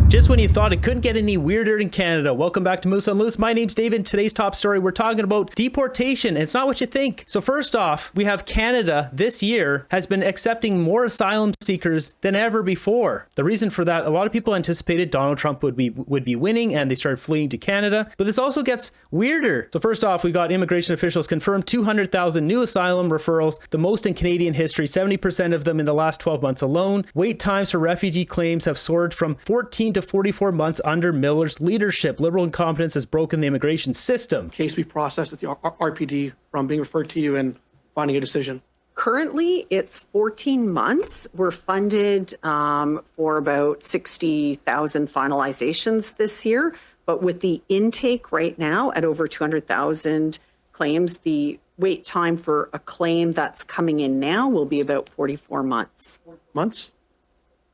Just when you thought it couldn't get any weirder in Canada, welcome back to Moose on Loose. My name's David. Today's top story, we're talking about deportation. It's not what you think. So first off, we have Canada this year has been accepting more asylum seekers than ever before. The reason for that, a lot of people anticipated Donald Trump would be winning and they started fleeing to Canada. But this also gets weirder. So first off, we got immigration officials confirmed 200,000 new asylum referrals, the most in Canadian history, 70% of them in the last 12 months alone. Wait times for refugee claims have soared from 14 to 44 months under Miller's leadership. Liberal incompetence has broken the immigration system. Case we processed at the RPD from being referred to you and finding a decision. Currently, it's 14 months. We're funded for about 60,000 finalizations this year. But with the intake right now at over 200,000 claims, the wait time for a claim that's coming in now will be about 44 months. Months?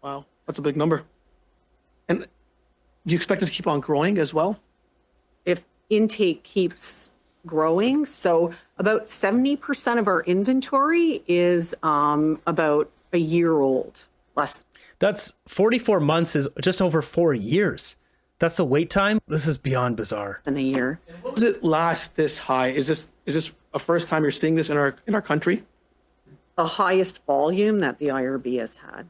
Wow, that's a big number. And do you expect it to keep on growing as well? If intake keeps growing, so about 70% of our inventory is about a year old, less. That's 44 months is just over 4 years. That's the wait time. This is beyond bizarre. Than a year. What does it last this high? Is this a first time you're seeing this in our country? The highest volume that the IRB has had.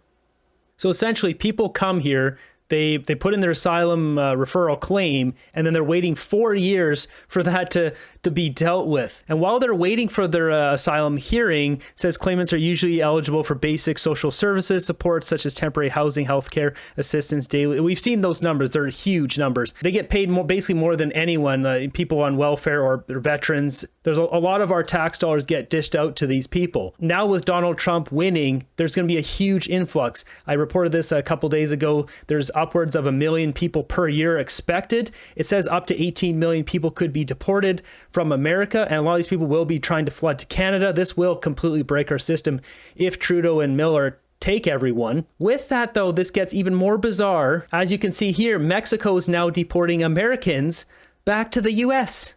So essentially, people come here. They put in their asylum referral claim, and then they're waiting 4 years for that to be dealt with. And while they're waiting for their asylum hearing, it says claimants are usually eligible for basic social services support, such as temporary housing, healthcare assistance, daily. We've seen those numbers. They're huge numbers. They get paid basically more than anyone, people on welfare or veterans. There's a lot of our tax dollars get dished out to these people. Now with Donald Trump winning, there's going to be a huge influx. I reported this a couple days ago. There's upwards of 1 million people per year expected. It says up to 18 million people could be deported from America, and a lot of these people will be trying to flood to Canada. This will completely break our system if Trudeau and Miller take everyone. With that, though, this gets even more bizarre. As you can see here, Mexico is now deporting Americans back to the U.S.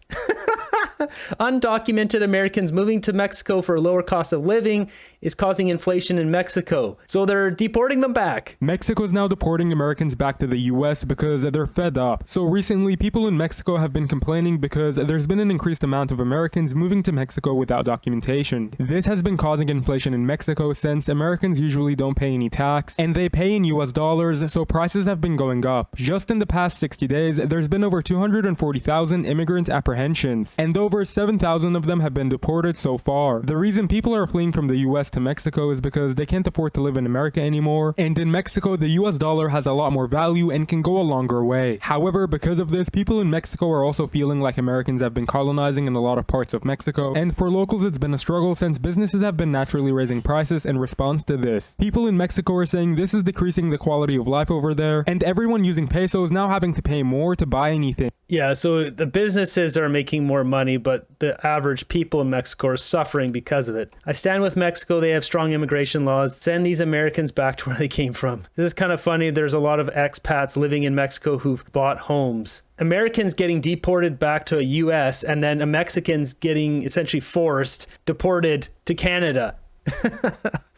Undocumented Americans moving to Mexico for a lower cost of living is causing inflation in Mexico. So they're deporting them back. Mexico is now deporting Americans back to the US because they're fed up. So recently, people in Mexico have been complaining because there's been an increased amount of Americans moving to Mexico without documentation. This has been causing inflation in Mexico since Americans usually don't pay any tax and they pay in US dollars, so prices have been going up. Just in the past 60 days, there's been over 240,000 immigrant apprehensions, and over 7,000 of them have been deported so far. The reason people are fleeing from the US to Mexico is because they can't afford to live in America anymore, and in Mexico, the US dollar has a lot more value and can go a longer way. However, because of this, people in Mexico are also feeling like Americans have been colonizing in a lot of parts of Mexico, and for locals, it's been a struggle since businesses have been naturally raising prices in response to this. People in Mexico are saying this is decreasing the quality of life over there, and everyone using pesos now having to pay more to buy anything. Yeah, so the businesses are making more money, but the average people in Mexico are suffering because of it. I stand with Mexico. They have strong immigration laws. Send these Americans back to where they came from. This is kind of funny. There's a lot of expats living in Mexico who've bought homes. Americans getting deported back to a US, and then Mexicans getting essentially forced, deported to Canada.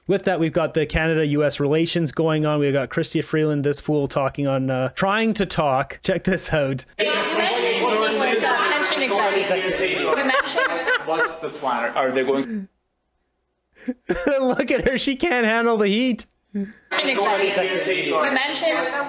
With that, we've got the Canada-US relations going on. We've got Chrystia Freeland, this fool, talking on Trying to Talk. Check this out. What's the plan? Are they going? Look at her. She can't handle the heat.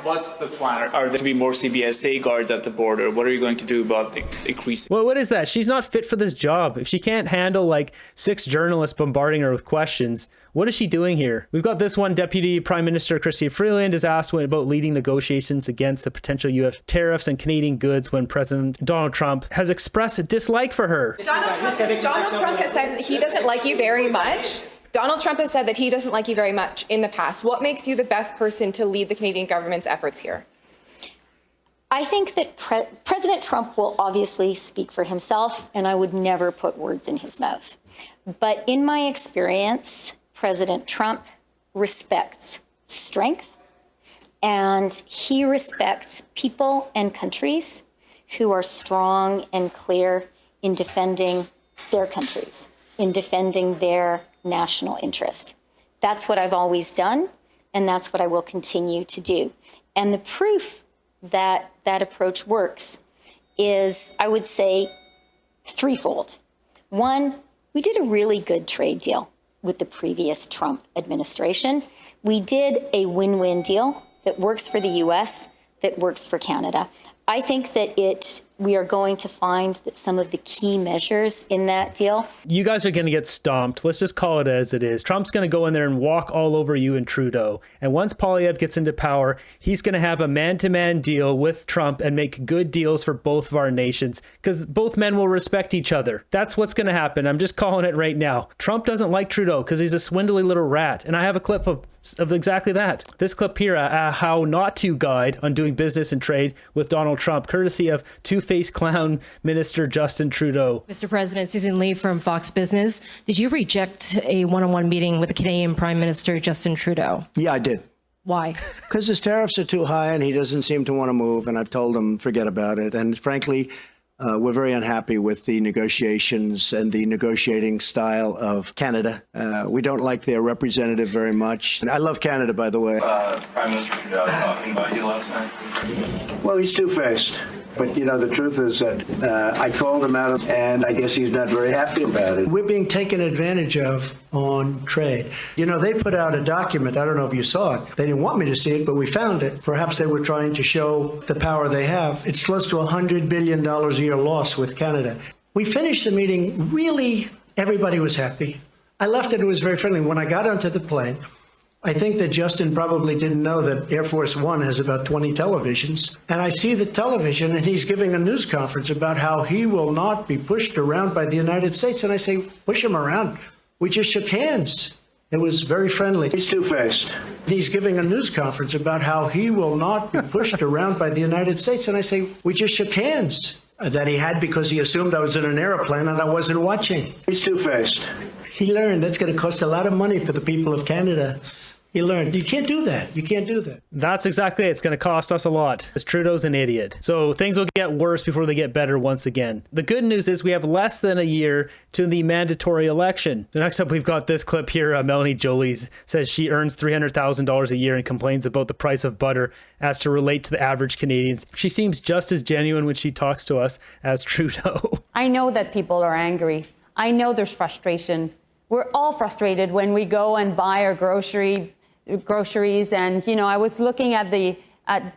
What's the plan? Are there to be more CBSA guards at the border? What are you going to do about the increase? Well, what is that? She's not fit for this job. If she can't handle like 6 journalists bombarding her with questions, what is she doing here? We've got this one. Deputy Prime Minister Chrystia Freeland is asked about leading negotiations against the potential U.S. tariffs and Canadian goods when President Donald Trump has expressed a dislike for her. Donald Trump has said he doesn't like you very much. Donald Trump has said that he doesn't like you very much in the past. What makes you the best person to lead the Canadian government's efforts here? I think that President Trump will obviously speak for himself, and I would never put words in his mouth. But in my experience, President Trump respects strength, and he respects people and countries who are strong and clear in defending their countries, in defending their national interest. That's what I've always done, and that's what I will continue to do. And the proof that that approach works is, I would say, threefold. One, we did a really good trade deal with the previous Trump administration. We did a win-win deal that works for the U.S., that works for Canada. I think that we are going to find that some of the key measures in that deal. You guys are going to get stomped. Let's just call it as it is. Trump's going to go in there and walk all over you and Trudeau. And once Poilievre gets into power, he's going to have a man-to-man deal with Trump and make good deals for both of our nations because both men will respect each other. That's what's going to happen. I'm just calling it right now. Trump doesn't like Trudeau because he's a swindly little rat. And I have a clip of exactly that. This clip here, a how not to guide on doing business and trade with Donald Trump, courtesy of two-faced clown Minister Justin Trudeau. Mr. President, Susan Lee from Fox Business. Did you reject a one-on-one meeting with the Canadian Prime Minister Justin Trudeau? Yeah, I did. Why? Because his tariffs are too high and he doesn't seem to want to move. And I've told him, forget about it. And frankly, we're very unhappy with the negotiations and the negotiating style of Canada. We don't like their representative very much. And I love Canada, by the way. Prime Minister Trudeau talking about you last night. Well, he's two-faced. But, you know, the truth is that I called him out, and I guess he's not very happy about it. We're being taken advantage of on trade. You know, they put out a document. I don't know if you saw it. They didn't want me to see it, but we found it. Perhaps they were trying to show the power they have. It's close to $100 billion a year loss with Canada. We finished the meeting. Really, everybody was happy. I left and it was very friendly. When I got onto the plane, I think that Justin probably didn't know that Air Force One has about 20 televisions. And I see the television and he's giving a news conference about how he will not be pushed around by the United States. And I say, push him around. We just shook hands. It was very friendly. He's two-faced. He's giving a news conference about how he will not be pushed around by the United States. And I say, we just shook hands. That he had because he assumed I was in an airplane and I wasn't watching. He's two-faced. He learned that's going to cost a lot of money for the people of Canada. He learned you can't do that. You can't do that. That's exactly it. It's going to cost us a lot. Because Trudeau's an idiot. So things will get worse before they get better once again. The good news is we have less than a year to the mandatory election. So next up, we've got this clip here. Melanie Joly says she earns $300,000 a year and complains about the price of butter as to relate to the average Canadians. She seems just as genuine when she talks to us as Trudeau. I know that people are angry. I know there's frustration. We're all frustrated when we go and buy our groceries, and you know, I was looking at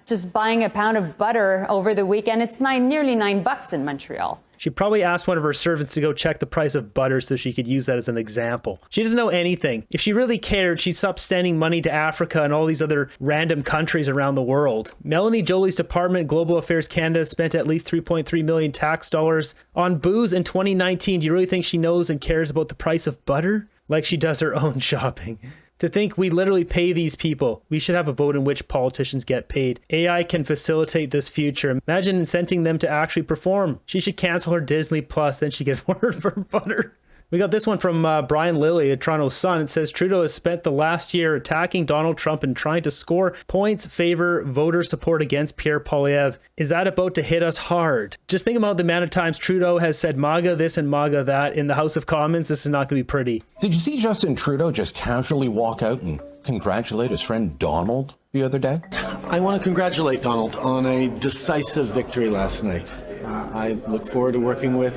just buying a pound of butter over the weekend. It's nearly $9 in Montreal. She probably asked one of her servants to go check the price of butter so she could use that as an example. She doesn't know anything. If she really cared, she'd stop sending money to Africa and all these other random countries around the world. Melanie Joly's department, Global Affairs Canada, spent at least $3.3 million tax dollars on booze in 2019. Do you really think she knows and cares about the price of butter? Like she does her own shopping. To think we literally pay these people. We should have a vote in which politicians get paid. AI can facilitate this future. Imagine incenting them to actually perform. She should cancel her Disney Plus, then she get ordered for butter. We got this one from Brian Lilly at Toronto Sun. It says Trudeau has spent the last year attacking Donald Trump and trying to score points, favor voter support against Pierre Poilievre. Is that about to hit us hard? Just think about the amount of times Trudeau has said MAGA this and MAGA that in the House of Commons. This is not going to be pretty. Did you see Justin Trudeau just casually walk out and congratulate his friend Donald the other day? I want to congratulate Donald on a decisive victory last night. I look forward to working with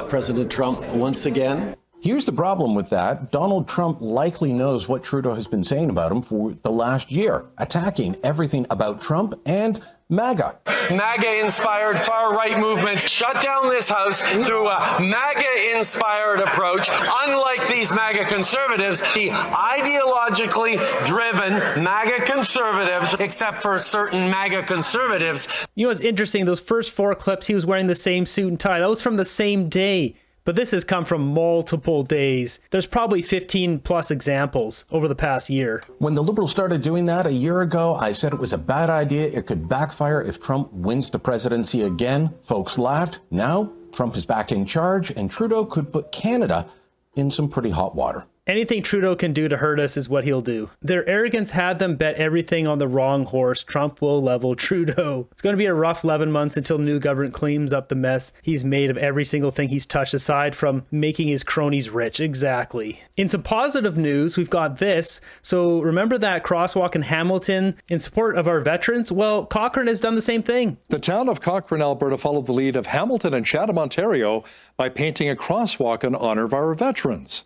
President Trump once again. Here's the problem with that. Donald Trump likely knows what Trudeau has been saying about him for the last year, attacking everything about Trump and MAGA. MAGA-inspired far-right movements shut down this House through a MAGA-inspired approach. Unlike these MAGA conservatives, the ideologically driven MAGA conservatives, except for certain MAGA conservatives. You know what's interesting? Those first 4 clips, he was wearing the same suit and tie. That was from the same day. But this has come from multiple days. There's probably 15 plus examples over the past year. When the Liberals started doing that a year ago, I said it was a bad idea. It could backfire if Trump wins the presidency again. Folks laughed. Now Trump is back in charge and Trudeau could put Canada in some pretty hot water. Anything Trudeau can do to hurt us is what he'll do. Their arrogance had them bet everything on the wrong horse. Trump will level Trudeau. It's going to be a rough 11 months until the new government cleans up the mess he's made of every single thing he's touched, aside from making his cronies rich. Exactly. In some positive news, we've got this. So remember that crosswalk in Hamilton in support of our veterans? Well, Cochrane has done the same thing. The town of Cochrane, Alberta followed the lead of Hamilton and Chatham, Ontario by painting a crosswalk in honor of our veterans.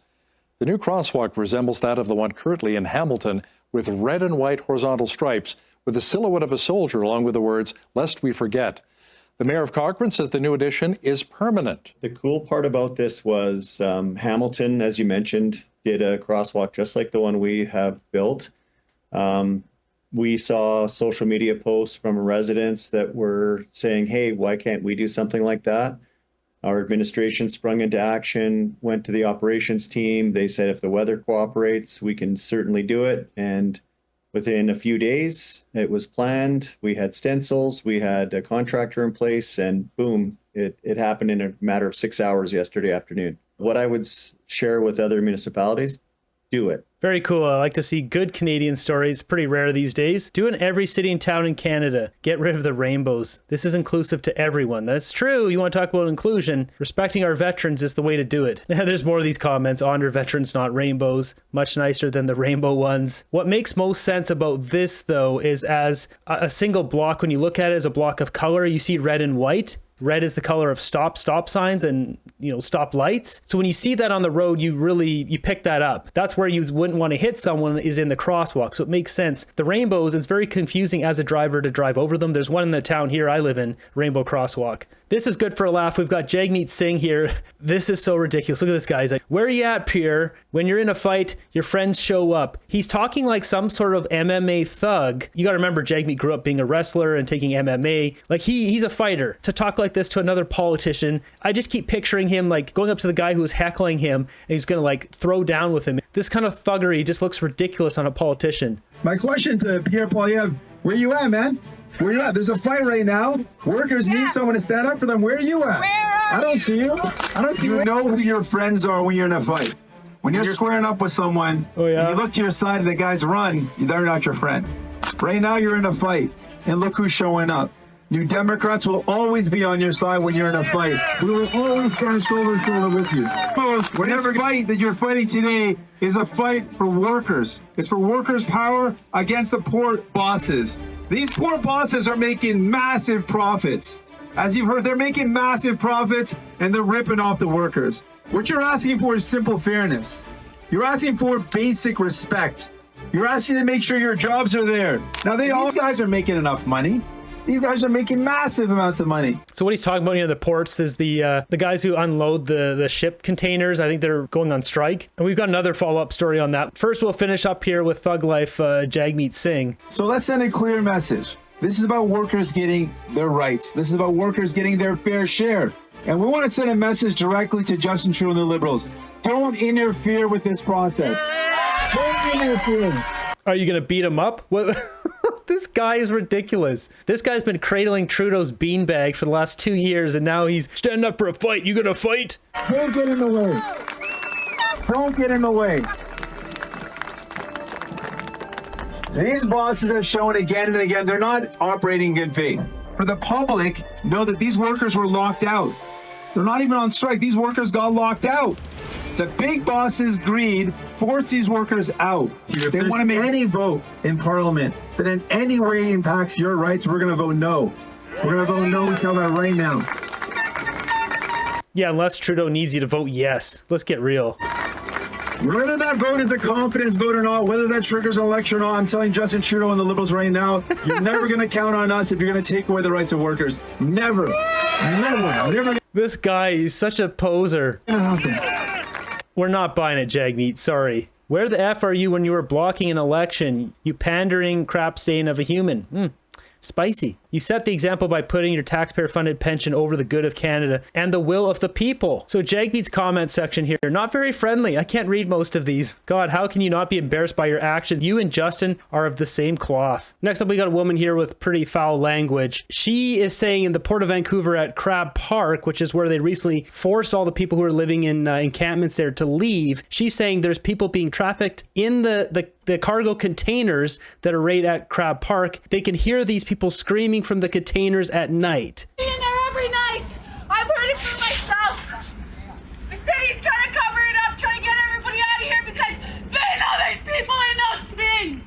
The new crosswalk resembles that of the one currently in Hamilton, with red and white horizontal stripes with the silhouette of a soldier along with the words, "Lest we forget." The mayor of Cochrane says the new addition is permanent. The cool part about this was Hamilton, as you mentioned, did a crosswalk just like the one we have built. We saw social media posts from residents that were saying, hey, why can't we do something like that? Our administration sprung into action, went to the operations team. They said if the weather cooperates, we can certainly do it. And within a few days, it was planned. We had stencils, we had a contractor in place, and boom, it happened in a matter of 6 hours yesterday afternoon. What I would share with other municipalities, do it. Very cool. I like to see good Canadian stories. Pretty rare these days. Do it in every city and town in Canada. Get rid of the rainbows. This is inclusive to everyone. That's true. You want to talk about inclusion. Respecting our veterans is the way to do it. There's more of these comments. Honor veterans, not rainbows. Much nicer than the rainbow ones. What makes most sense about this, though, is as a single block, when you look at it as a block of color, you see red and white. Red is the color of stop signs and, stop lights. So when you see that on the road, you pick that up. That's where you wouldn't want to hit someone, is in the crosswalk. So it makes sense. The rainbows, it's very confusing as a driver to drive over them. There's one in the town here I live in, rainbow crosswalk. This is good for a laugh. We've got Jagmeet Singh here. This is so ridiculous. Look at this guy. He's like, where are you at, Pierre? When you're in a fight, your friends show up. He's talking like some sort of MMA thug. You got to remember, Jagmeet grew up being a wrestler and taking MMA. Like he's a fighter. To talk like this to another politician, I just keep picturing him like going up to the guy who was heckling him and he's going to like throw down with him. This kind of thuggery just looks ridiculous on a politician. My question to Pierre Poilievre, where you at, man? Where you at? There's a fight right now. Workers need someone to stand up for them. Where are you at? I don't see you. I don't see you. You know who your friends are when you're in a fight. When you're squaring up with someone, and you look to your side and the guys run, they're not your friend. Right now you're in a fight, and look who's showing up. New Democrats will always be on your side when you're in a fight. We will always stand shoulder to shoulder with you. Whatever fight that you're fighting today is a fight for workers. It's for workers' power against the poor bosses. These poor bosses are making massive profits. As you've heard, they're making massive profits and they're ripping off the workers. What you're asking for is simple fairness. You're asking for basic respect. You're asking to make sure your jobs are there. Now, all guys are making enough money. These guys are making massive amounts of money. So what he's talking about near the ports is the guys who unload the ship containers. I think they're going on strike. And we've got another follow-up story on that. First, we'll finish up here with Thug Life, Jagmeet Singh. So let's send a clear message. This is about workers getting their rights. This is about workers getting their fair share. And we want to send a message directly to Justin Trudeau and the Liberals. Don't interfere with this process. Don't interfere. Are you going to beat him up? What? This guy is ridiculous. This guy's been cradling Trudeau's beanbag for the last 2 years, and now he's standing up for a fight. You gonna fight? Don't get in the way. Don't get in the way. These bosses have shown again and again they're not operating in good faith. For the public, know that these workers were locked out. They're not even on strike. These workers got locked out. The big bosses' greed forced these workers out. If they want to make any vote in Parliament that in any way impacts your rights, we're going to vote no. We're going to vote no. We tell that right now. Yeah, unless Trudeau needs you to vote yes. Let's get real. Whether that vote is a confidence vote or not, whether that triggers an election or not, I'm telling Justin Trudeau and the Liberals right now, you're never going to count on us if you're going to take away the rights of workers. Never. Never. This guy is such a poser. We're not buying it, Jagmeet. Sorry. Where the F are you when you were blocking an election? You pandering crap stain of a human. Spicy. You set the example by putting your taxpayer-funded pension over the good of Canada and the will of the people. So Jagmeet's comment section here, not very friendly. I can't read most of these. God, how can you not be embarrassed by your actions? You and Justin are of the same cloth. Next up, we got a woman here with pretty foul language. She is saying in the Port of Vancouver at Crab Park, which is where they recently forced all the people who are living in encampments there to leave. She's saying there's people being trafficked in the cargo containers that are right at Crab Park. They can hear these people screaming from the containers at night. Being there every night, I've heard it for myself. The city's trying to cover it up, trying to get everybody out of here because they know there's people in those bins.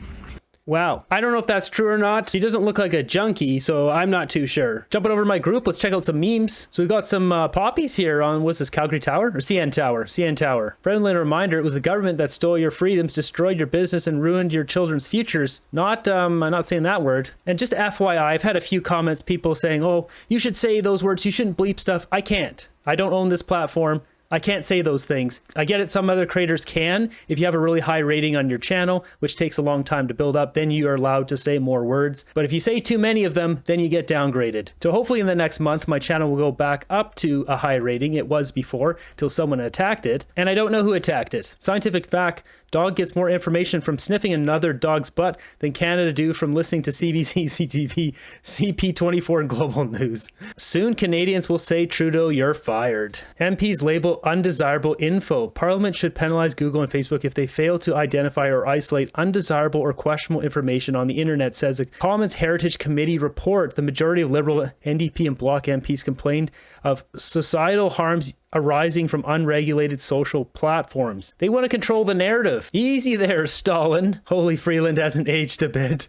Wow. I don't know if that's true or not. He doesn't look like a junkie, so I'm not too sure. Jumping over to my group, let's check out some memes. So we've got some poppies here on, what's this, Calgary Tower? Or CN Tower? CN Tower. Friendly reminder, it was the government that stole your freedoms, destroyed your business, and ruined your children's futures. I'm not saying that word. And just FYI, I've had a few comments, people saying, oh, you should say those words, you shouldn't bleep stuff. I can't. I don't own this platform. I can't say those things. I get it, some other creators can. If you have a really high rating on your channel, which takes a long time to build up, then you are allowed to say more words. But if you say too many of them, then you get downgraded. So hopefully in the next month, my channel will go back up to a high rating. It was before, till someone attacked it. And I don't know who attacked it. Scientific fact, dog gets more information from sniffing another dog's butt than Canada do from listening to CBC, CTV, CP24, and Global News. Soon, Canadians will say, Trudeau, you're fired. MPs label undesirable info. Parliament should penalize Google and Facebook if they fail to identify or isolate undesirable or questionable information on the internet, says a Commons Heritage Committee report. The majority of Liberal, NDP, and Bloc MPs complained of societal harms arising from unregulated social platforms. They want to control the narrative. Easy there, Stalin. Holy Freeland hasn't aged a bit.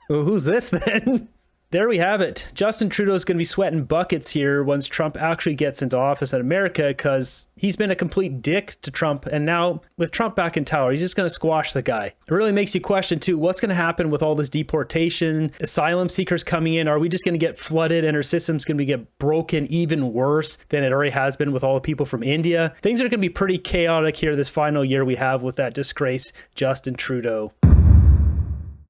Well, who's this then? There we have it. Justin Trudeau's going to be sweating buckets here once Trump actually gets into office in America, because he's been a complete dick to Trump. And now with Trump back in tower, he's just going to squash the guy. It really makes you question too, what's going to happen with all this deportation, asylum seekers coming in? Are we just going to get flooded and our system's going to get broken even worse than it already has been with all the people from India? Things are going to be pretty chaotic here this final year we have with that disgrace, Justin Trudeau.